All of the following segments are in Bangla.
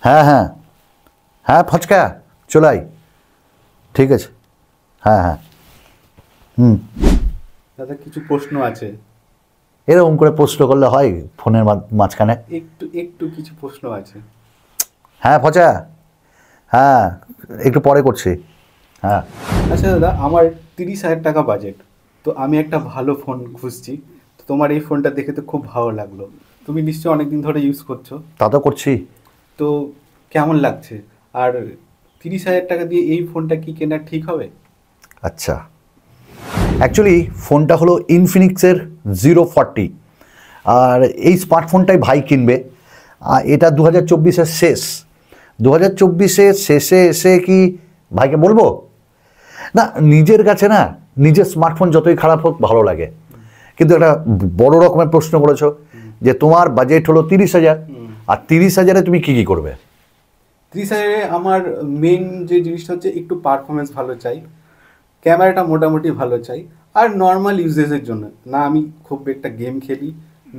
হ্যাঁ হ্যাঁ হ্যাঁ ফচকা চলে আয়, ঠিক আছে। হ্যাঁ হ্যাঁ দাদা কিছু প্রশ্ন আছে। এরকম করে প্রশ্ন করলে হয় ফোনের মাঝখানে? একটু একটু কিছু প্রশ্ন আছে। হ্যাঁ ফচা, হ্যাঁ একটু পরে করছি। হ্যাঁ আচ্ছা দাদা, আমার 30,000 টাকা বাজেট, তো আমি একটা ভালো ফোন খুঁজছি। তো তোমার এই ফোনটা দেখে তো খুব ভালো লাগলো। তুমি নিশ্চয়ই অনেকদিন ধরে ইউজ করছো, তা তো করছি। তো কেমন লাগছে? আর 30,000 টাকা দিয়ে এই ফোনটা কি কেনা ঠিক হবে? আচ্ছা, অ্যাকচুয়ালি ফোনটা হলো ইনফিনিক্সের 040, আর এই স্মার্টফোনটাই ভাই কিনবে। এটা 2024-এর শেষ। 2024-এর শেষে এসে কি ভাইকে বলবো না? নিজের কাছে না নিজের স্মার্টফোন যতই খারাপ হোক ভালো লাগে, কিন্তু একটা বড় রকমের প্রশ্ন করেছো যে তোমার বাজেট হলো 30,000, আর 30,000-এ তুমি কি কি করবে? 30,000-এ আমার মেন যে জিনিসটা হচ্ছে একটু পারফরমেন্স ভালো চাই, ক্যামেরাটা মোটামুটি ভালো চাই, আর নর্মাল ইউজেসের জন্য না আমি খুব একটা গেম খেলি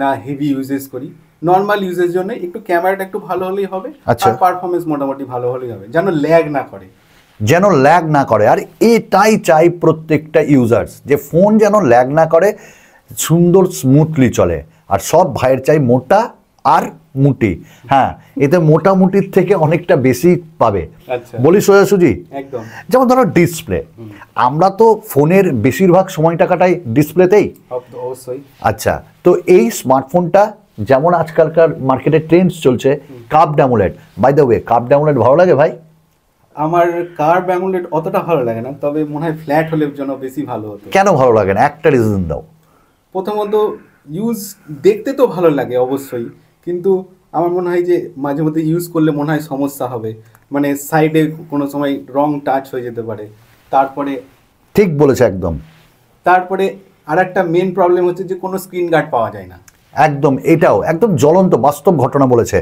না হেভি ইউজেস করি। নর্মাল ইউজের জন্য একটু ক্যামেরাটা একটু ভালো হলেই হবে, আচ্ছা। আর পারফরমেন্স মোটামুটি ভালো হলেই হবে, যেন ল্যাগ না করে। যেন ল্যাগ না করে, আর এটাই চাই প্রত্যেকটা ইউজার্স, যে ফোন যেন ল্যাগ না করে, সুন্দর স্মুথলি চলে। আর সব ভাইয়ের চাই মোটা আর মুটি। হ্যাঁ, এতে মোটামুটির থেকে অনেকটা বেশি পাবে। আচ্ছা, বলি সোজাসুজি, একদম। যেমন ধরো ডিসপ্লে, আমরা তো ফোনের বেশিরভাগ সময়টা কাটাই ডিসপ্লেতেই। অবশ্যই। আচ্ছা, তো এই স্মার্টফোনটা যেমন আজকালকার মার্কেটে ট্রেন্ডস চলছে curved AMOLED. By the way, curved AMOLED ভালো লাগে ভাই? আমার কার্ভ অ্যামোলেড অতটা ভালো লাগে না, তবে মনে হয় ফ্ল্যাট হলে জন্য বেশি ভালো হতো। কেন ভালো লাগে না? একটা রিজন দাও। প্রথমত ইউজ দেখতে তো ভালো লাগে অবশ্যই, কিন্তু আমার মনে হয় যে মাঝে মধ্যে ইউজ করলে মনে হয় সমস্যা হবে, মানে সাইডে কোনো সময় রং টাচ হয়ে যেতে পারে। তারপরে ঠিক বলেছে একদম। তারপরে আর একটা মেন প্রবলেম হচ্ছে যে কোনো স্ক্রিন গার্ড পাওয়া যায় না। একদম, এটাও একদম জ্বলন্ত বাস্তব ঘটনা বলেছে।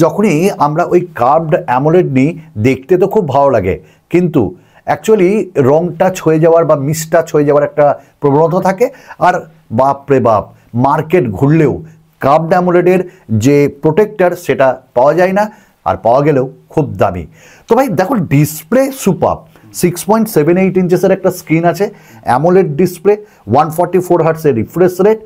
যখনই আমরা ওই কার্ভড অ্যামোলেড নিই, দেখতে তো খুব ভালো লাগে, কিন্তু অ্যাকচুয়ালি রং টাচ হয়ে যাওয়ার বা মিস টাচ হয়ে যাওয়ার একটা প্রবণতা থাকে। আর বাপ রে বাপ, মার্কেট ঘুরলেও কার্ভড অ্যামোলেডের যে প্রোটেক্টর সেটা পাওয়া যায় না, আর পাওয়া গেলেও খুব দামি। তো ভাই দেখো, ডিসপ্লে সুপার, 6.78 ইঞ্চেসের একটা স্ক্রিন আছে, অ্যামোলেড ডিসপ্লে, 144 হার্টসের রিফ্রেশ রেট,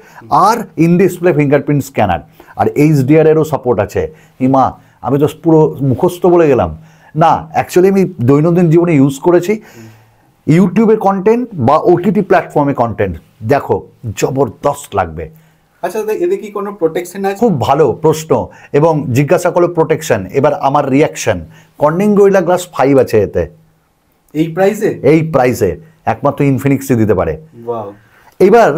আর ইন ডিসপ্লে ফিঙ্গারপ্রিন্ট স্ক্যানার, আর HDR-এরও সাপোর্ট আছে। হিমা, আমি তো পুরো মুখস্থ বলে গেলাম না। অ্যাকচুয়ালি আমি দৈনন্দিন জীবনে ইউজ করেছি। ইউটিউবে কন্টেন্ট বা OTT প্ল্যাটফর্মে কন্টেন্ট দেখো, জবরদস্ত লাগবে। আচ্ছা দাদা, এতে কি কোনো প্রোটেকশন আছে? খুব ভালো প্রশ্ন, এবং জিজ্ঞাসা করলো প্রোটেকশন, এবার আমার রিয়াকশন। কর্নিং গরিলা গ্লাস 5 আছে এতে। এই প্রাইসে? এই প্রাইসে একমাত্র ইনফিনিক্সই দিতে পারে। ওয়াও। এবার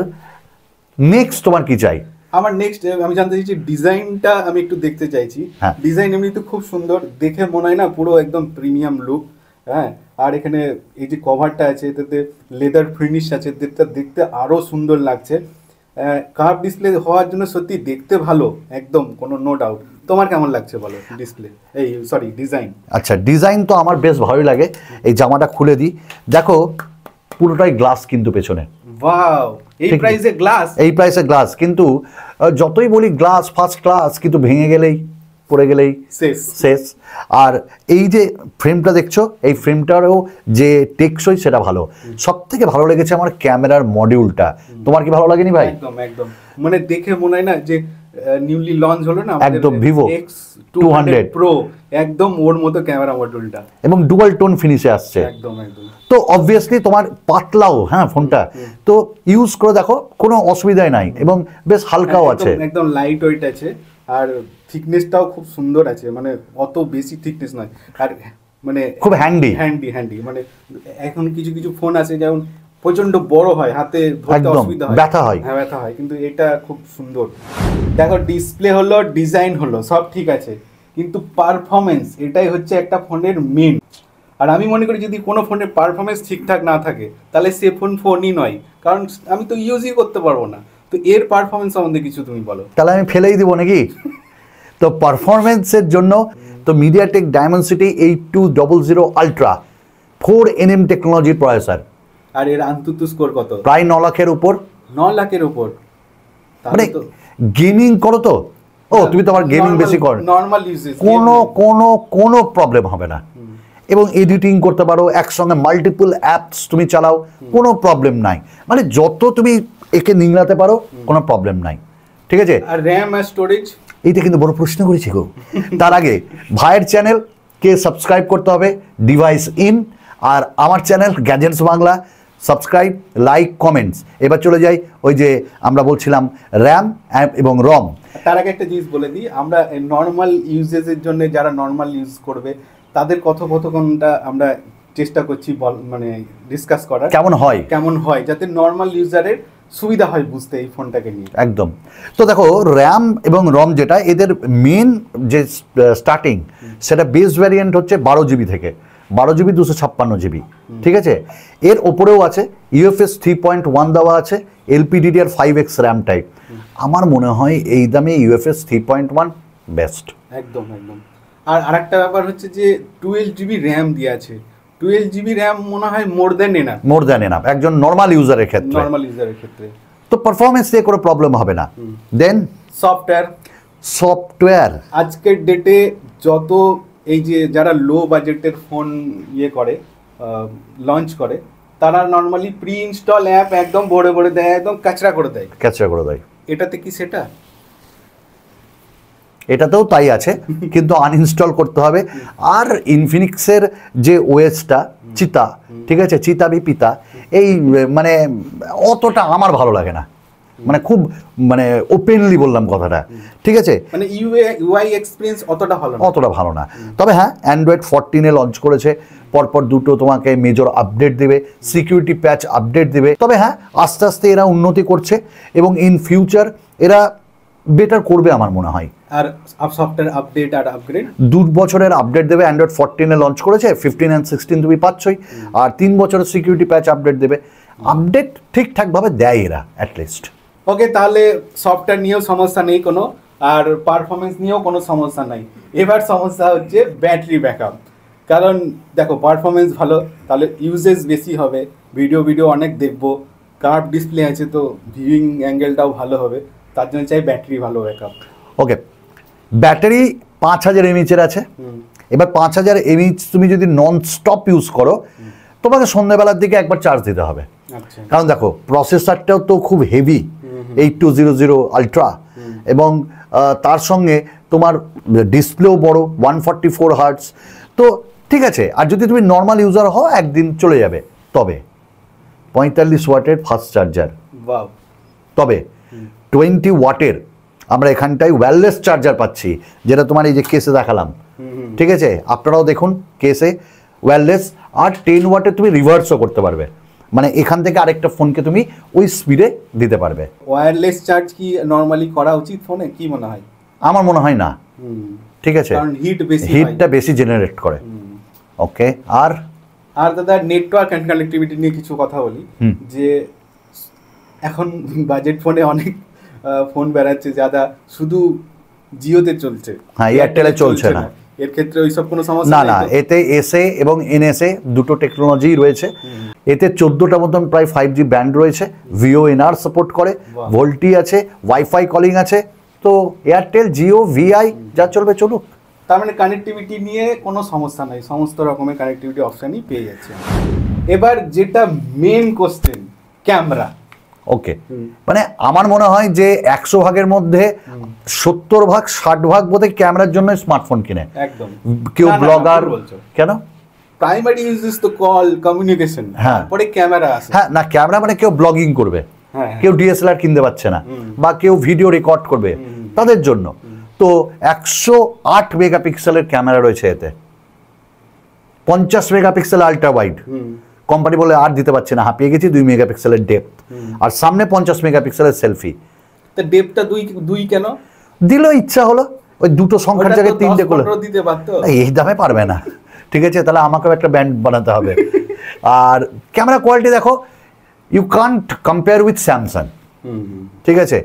নেক্সট তোমার কি চাই? আমার নেক্সট আমি জানতে চাইছি ডিজাইনটা, আমি একটু দেখতে চাইছি। হ্যাঁ। ডিজাইন এমনিতে খুব সুন্দর, দেখে মনে হয় না পুরো একদম প্রিমিয়াম লুক। হ্যাঁ, আর এখানে এই যে কভারটা আছে এটাতে লেদার ফিনিশ আছে, দেখতে দেখতে আরও সুন্দর লাগছে। কার্ভ ডিসপ্লে হওয়ার জন্য সত্যি দেখতে ভালো, একদম কোনো নো ডাউট। তোমার কেমন লাগছে বলো ডিসপ্লে, এই সরি ডিজাইন? আচ্ছা, ডিজাইন তো আমার বেশ ভালোই লাগে। এই জামাটা খুলে দিই, দেখো পুরোটাই গ্লাস কিন্তু পেছনে। ওয়াও, এই প্রাইসে গ্লাস? এই প্রাইসে গ্লাস, কিন্তু যতই বলি গ্লাস ফার্স্ট ক্লাস, কিন্তু ভেঙে গেলেই পড়ে গেলেই শেষ। আর এই যে ফ্রেমটা দেখছো, এই ফ্রেমটারও যে টেকসই সেটা ভালো। সব থেকে ভালো লেগেছে আমার ক্যামেরার মডিউলটা। তোমার কি ভালো লাগেনি ভাই? একদম একদম, মানে দেখে মনে হয় না যে নিউলি লঞ্চ হলো না একদম ভিভো X200 Pro, একদম ওর মতো ক্যামেরা মডিউলটা, এবং ডুয়াল টোন ফিনিশে আসছে। একদম একদম। তো অবভিয়াসলি তোমার পাতলাও, হ্যাঁ ফোনটা তো ইউজ করে দেখো, কোনো অসুবিধাই নাই, এবং বেশ হালকাও আছে, একদম লাইট ওয়েট আছে, আর থিকনেসটাও খুব সুন্দর আছে, মানে অত বেশি থিকনেস নয়, আর মানে খুব হ্যান্ডি হ্যান্ডি হ্যান্ডি। মানে এখন কিছু কিছু ফোন আছে যেমন প্রচন্ড বড় হয়, হাতে ধরতে অসুবিধা হয়, ব্যথা হয়। হ্যাঁ ব্যথা হয়, কিন্তু এটা খুব সুন্দর। দেখো ডিসপ্লে হলো, ডিজাইন হলো, সব ঠিক আছে, কিন্তু পারফরমেন্স এটাই হচ্ছে একটা ফোনের মেন। আর আমি মনে করি যদি কোনো ফোনের পারফরমেন্স ঠিকঠাক না থাকে তাহলে সে ফোনই নয়, কারণ আমি তো ইউজই করতে পারবো না। তো এর পারফরমেন্স সম্বন্ধে কিছু তুমি বলো। তাহলে আমি ফেলেই দিব নাকি? তো পারফরমেন্সের জন্য তো মিডিয়াটেক ডায়মেনসিটি 8200 আলট্রা 4nm টেকনোলজির প্রসেসর। আর এর আনতুতু স্কোর কত? প্রায় 9 লাখের উপর। 9 লাখের উপর? মানে গেমিং করো তো, ও তুমি তো আমার গেমিং বেশি করো, নরমাল ইউজেস কোনো কোনো কোনো প্রবলেম হবে না। এবং এডিটিং করতে পারো, একসঙ্গে মাল্টিপল অ্যাপস তুমি চালাও, কোনো প্রবলেম নাই। মানে যত তুমি একে নিংড়াতে পারো কোনো প্রবলেম নাই, ঠিক আছে। আর র্যাম আর স্টোরেজ, এইটা কিন্তু বড় প্রশ্ন করেছি গো। তার আগে ভাইয়ের চ্যানেলকে সাবস্ক্রাইব করতে হবে, ডিভাইস ইন, আর আমার channel gadgets Bangla, subscribe, like, comments. এবার চলে যাই ওই যে আমরা বলছিলাম র্যাম এবং রম। তার আগে একটা জিনিস বলে দিই, আমরা নর্মাল ইউজেসের জন্য যারা নর্মাল ইউজ করবে তাদের কথোপকথনটা আমরা চেষ্টা করছি মানে ডিসকাস করার কেমন হয় যাতে নর্মাল ইউজারের সুবিধা হয় বুঝতে এই ফোনটাকে নিয়ে। একদম। তো দেখো র্যাম এবং রম যেটা, এদের মেন যে স্টার্টিং সেটা বেস ভ্যারিয়েন্ট হচ্ছে 12 জিবি থেকে, 12 জিবি 256 জিবি, ঠিক আছে। এর ওপরেও আছে UFS 3.1 দেওয়া আছে, LPDDR5X র্যাম টাইপ। আমার মনে হয় এই দামে UFS 3.1 বেস্ট। একদম একদম। আর আরেকটা ব্যাপার হচ্ছে যে 12 জিবি র্যাম দিয়ে আছে, 12 জিবি র্যাম মনে হয় মোর দ্যান এনাফ একজন নর্মাল ইউজারের ক্ষেত্রে। তো পারফরমেন্স দিয়ে কোনো প্রবলেম হবে না। দেন সফটওয়্যার আজকের ডেটে যত এই যে যারা লো বাজেটের ফোন করে লঞ্চ করে, তারা নর্মালি প্রি ইনস্টল অ্যাপ একদম ভরে দেয়, একদম কাচরা করে দেয়। এটাতে কি সেটা? এটাতেও তাই আছে, কিন্তু আনইনস্টল করতে হবে। আর ইনফিনিক্সের যে ওএসটা চিতা, ঠিক আছে, চিতা বিপিতা, এই মানে অতটা আমার ভালো লাগে না, মানে খুব মানে ওপেনলি বললাম কথাটা, ঠিক আছে। মানে ইউআই এক্সপেরিয়েন্স অতটা ভালো না। তবে হ্যাঁ, অ্যান্ড্রয়েড 14 লঞ্চ করেছে, পরপর দুটো তোমাকে মেজর আপডেট দেবে, সিকিউরিটি প্যাচ আপডেট দেবে। তবে হ্যাঁ, আস্তে আস্তে এরা উন্নতি করছে এবং ইন ফিউচার এরা বেটার করবে আমার মনে হয়। আর সফটওয়্যার আপডেট আর আপগ্রেড 2 বছরের আপডেট দেবে। অ্যান্ড্রয়েড 14 লঞ্চ করেছে, 15 and 16 তুমি পাচ্ছই। আর 3 বছরের সিকিউরিটি প্যাচ আপডেট দেবে। আপডেট ঠিকঠাকভাবে দেয় এরা অ্যাটলিস্ট। ওকে, তাহলে সফটওয়্যার নিয়েও সমস্যা নেই কোনো, আর পারফরমেন্স নিয়েও কোনো সমস্যা নাই। এবার সমস্যা হচ্ছে ব্যাটারি ব্যাকআপ। কারণ দেখো পারফরমেন্স ভালো, তাহলে ইউজেস বেশি হবে, ভিডিও অনেক দেখবো, কার্ভ ডিসপ্লে আছে তো ভিউইং অ্যাঙ্গেলটাও ভালো হবে, তার জন্য চাই ব্যাটারি ভালো ব্যাকআপ। ওকে, ব্যাটারি 5000 mAh আছে। এবার 5000 mAh তুমি যদি নন স্টপ ইউজ করো, তোমাকে সন্ধ্যাবেলার দিকে একবার চার্জ দিতে হবে। কারণ দেখো প্রসেসরটাও তো খুব হেভি, 8200 আলট্রা, এবং তার সঙ্গে তোমার ডিসপ্লেও বড়, 144 হার্টস। তো ঠিক আছে, আর যদি তুমি নর্মাল ইউজার হও একদিন চলে যাবে। তবে 45 ওয়াটের ফাস্ট চার্জার, তবে 20 ওয়াটের আমরা এখানটায় ওয়্যারলেস চার্জার পাচ্ছি, যেটা তোমার এই যে কেসে দেখালাম, ঠিক আছে, আপনারাও দেখুন কেসে ওয়্যারলেস। আর 10 ওয়াটের তুমি রিভার্সও করতে পারবে, মানে এখান থেকে আরেকটা ফোনকে তুমি ওই স্পিডে দিতে পারবে। ওয়্যারলেস চার্জ কি নরমালি করা উচিত ফোনে, কি মনে হয়? আমার মনে হয় না, ঠিক আছে, কারণ হিটটা বেশি জেনারেট করে। ওকে, আর দাদা নেটওয়ার্ক অ্যান্ড কানেক্টিভিটি নিয়ে কিছু কথা বলি। যে এখন বাজেট ফোনে অনেক ফোন বেরাচ্ছে যারা শুধু জিওতে চলছে, হ্যাঁ, এয়ারটেলে চলছে না। এর ক্ষেত্রে ওইসব কোনো সমস্যা না, এতে এসএ এবং এনএসএ দুটো টেকনোলজি রয়েছে। এতে 14টা মতন প্রায় 5G ব্যান্ড রয়েছে, VoNR সাপোর্ট করে, ভোল্টি আছে, ওয়াইফাই কলিং আছে। তো এয়ারটেল, জিও, ভিআই যা চলবে চলুক। তার মানে কানেক্টিভিটি নিয়ে কোনো সমস্যা নাই, সমস্ত রকমের কানেক্টিভিটি অপশানই পেয়ে যাচ্ছে। এবার যেটা মেন কোশ্চেন, ক্যামেরা। ওকে, মানে আমার মনে হয় যে 100 ভাগের মধ্যে 70 ভাগ 60 ভাগ বোধহয় ক্যামেরার জন্য স্মার্টফোন কিনে। একদম। কেউ ব্লগার, কেন প্রাইমারি ইউজেস তো কল কমিউনিকেশন, পরে ক্যামেরা আছে। হ্যাঁ, না ক্যামেরা মানে কেউ ব্লগিং করবে, কেউ ডিএসএলআর কিনতে পারছে না, বা কেউ ভিডিও রেকর্ড করবে, তাদের জন্য। তো 108 মেগাপিক্সেলের ক্যামেরা রয়েছে এতে, 50 মেগাপিক্সেল আল্ট্রা ওয়াইড। কোম্পানি বলে আর দিতে পারছে না, হাঁপিয়ে গেছি, 2 মেগাপিক্সেলের ডেপথ, আর সামনে 50 মেগাপিক্সেলের সেলফি। তো ডেপথটা 2 কেন দিল? ইচ্ছা হলো, ওই দুটো সংখ্যার জায়গায় 3টে করে দিতে পারতো। এই দামে পারবে না, ঠিক আছে, তাহলে আমাকেও একটা ব্যান্ড বানাতে হবে। আর ক্যামেরা কোয়ালিটি দেখো, you can't compare with Samsung, ঠিক আছে।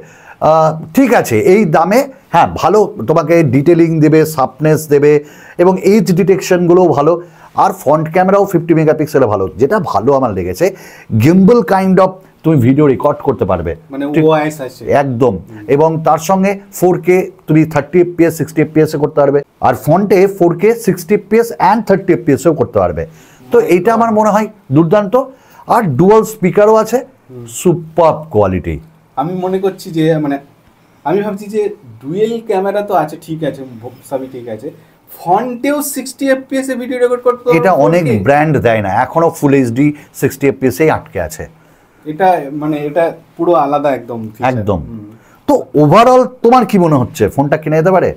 ঠিক আছে, এই দামে হ্যাঁ ভালো, তোমাকে ডিটেলিং দেবে, শার্পনেস দেবে, এবং এজ ডিটেকশনগুলোও ভালো। আর ফ্রন্ট ক্যামেরাও 50 মেগাপিক্সেলে ভালো। যেটা ভালো আমার লেগেছে, গিম্বল কাইন্ড অফ তুমি ভিডিও রেকর্ড করতে পারবে, মানে ওআইএস আছে একদম। এবং তার সঙ্গে 4K তুমি 30 FPS 60 FPS এ করতে পারবে, আর ফন্টে 4K 60 FPS অ্যান্ড 30 FPS এও করতে পারবে। তো এইটা আমার মনে হয় দুর্দান্ত। আর ডুয়াল স্পিকারও আছে, সুপারব কোয়ালিটি। আমি মনে করছি যে মানে আমি ভাবছি যে ডুয়েল ক্যামেরা তো আছে, ঠিক আছে, সবই ঠিক আছে, ফন্টেও 60 FPS এ ভিডিও রেকর্ড করতে হবে? এটা অনেক ব্র্যান্ড দেয় না, এখনো ফুল এইচডি 60 FPS এই আটকে আছে। এটা মানে এটা পুরো আলাদা একদম feature। একদম। তো ওভারঅল তোমার কি মনে হচ্ছে, ফোনটা কিনে যেতে পারে?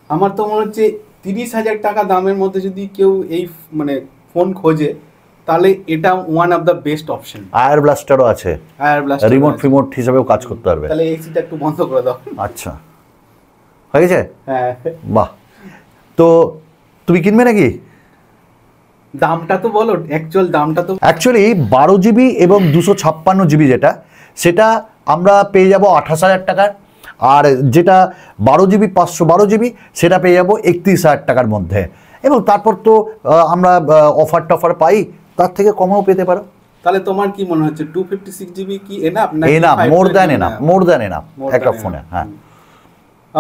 আমার তো মনে হচ্ছে 30,000 টাকা দামের মধ্যে যদি কেউ এই মানে ফোন খোঁজে, তাহলে এটা one of the best option. Air ব্লাস্টারও আছে, আয়ার ব্লাস্টার, রিমোট ফিমোট হিসাবেও কাজ করতে পারবে। তাহলে এসিটা একটু বন্ধ করে দাও। আচ্ছা, হয়ে গেছে? হ্যাঁ। বাহ। তো তুমি কিনবে নাকি? দামটা তো বলো, অ্যাকচুয়াল দামটা তো। অ্যাকচুয়ালি 12GB এবং 256GB যেটা, সেটা আমরা পেয়ে যাব 28,000 টাকার। আর যেটা 12GB 512GB সেটা পেয়ে যাব 31,000 টাকার মধ্যে। এবং তারপর তো আমরা অফার টফার পাই, তার থেকে কমেও পেতে পারো। তাহলে তোমার কি মনে হচ্ছে 256GB কি enough? Enough, more than enough একটা ফোনে। হ্যাঁ।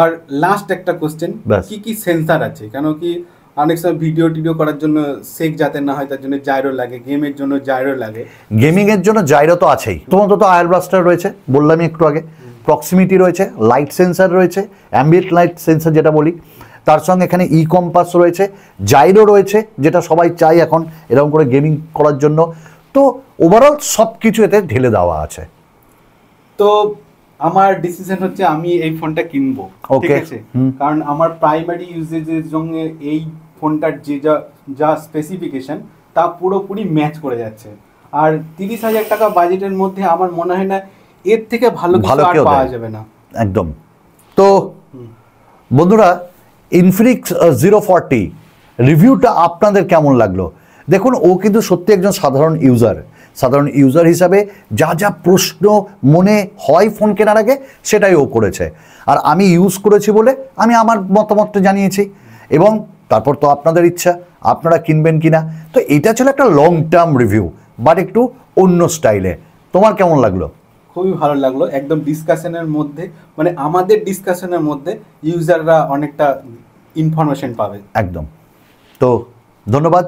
আর লাস্ট একটা কোশ্চেন, কি কি সেন্সর আছে? কেন কি অনেক সময় ভিডিও টিডিও করার জন্য সেক যাতে না হয় তার জন্য জাইরো লাগে, গেমের জন্য জাইরো লাগে। গেমিং এর জন্য জাইরো তো আছেই, তোমার তো আয়ার ব্লাস্টার রয়েছে, বললামই একটু আগে, প্রক্সিমিটি রয়েছে, লাইট সেন্সর রয়েছে, অ্যাম্বিয়েন্ট লাইট সেন্সর যেটা বলি, তার সঙ্গে এখানে ই কম্পাস রয়েছে, জাইরো রয়েছে যেটা সবাই চাই এখন এরকম করে গেমিং করার জন্য। তো ওভারঅল সব কিছু এতে ঢেলে দেওয়া আছে। তো আমার ডিসিশন হচ্ছে আমি এই ফোনটা কিনবো, ঠিক আছে? কারণ আমার প্রাইমারি ইউজেজের জন্য এই ফোনটার যে যা স্পেসিফিকেশন তা পুরোপুরি ম্যাচ করে যাচ্ছে। আর 30,000 টাকা বাজেটের মধ্যে আমার মনে হয় না এর থেকে ভালো কিছু আর পাওয়া যাবে না। একদম। তো বন্ধুরা, ইনফিনিক্স 040 রিভিউটা আপনাদের কেমন লাগলো? দেখুন, ও কিন্তু সত্যি একজন সাধারণ ইউজার হিসাবে যা যা প্রশ্ন মনে হয় ফোন কেনার আগে সেটাই ও করেছে। আর আমি ইউজ করেছি বলে আমি আমার মতামতটা জানিয়েছি, এবং তারপর তো আপনাদের ইচ্ছা আপনারা কিনবেন কিনা। তো এটা ছিল একটা লং টার্ম রিভিউ, বাট একটু অন্য স্টাইলে। তোমার কেমন লাগলো? খুবই ভালো লাগলো, একদম ডিসকাশনের মধ্যে, মানে আমাদের ডিসকাশনের মধ্যে ইউজাররা অনেকটা ইনফরমেশন পাবে। একদম। তো ধন্যবাদ।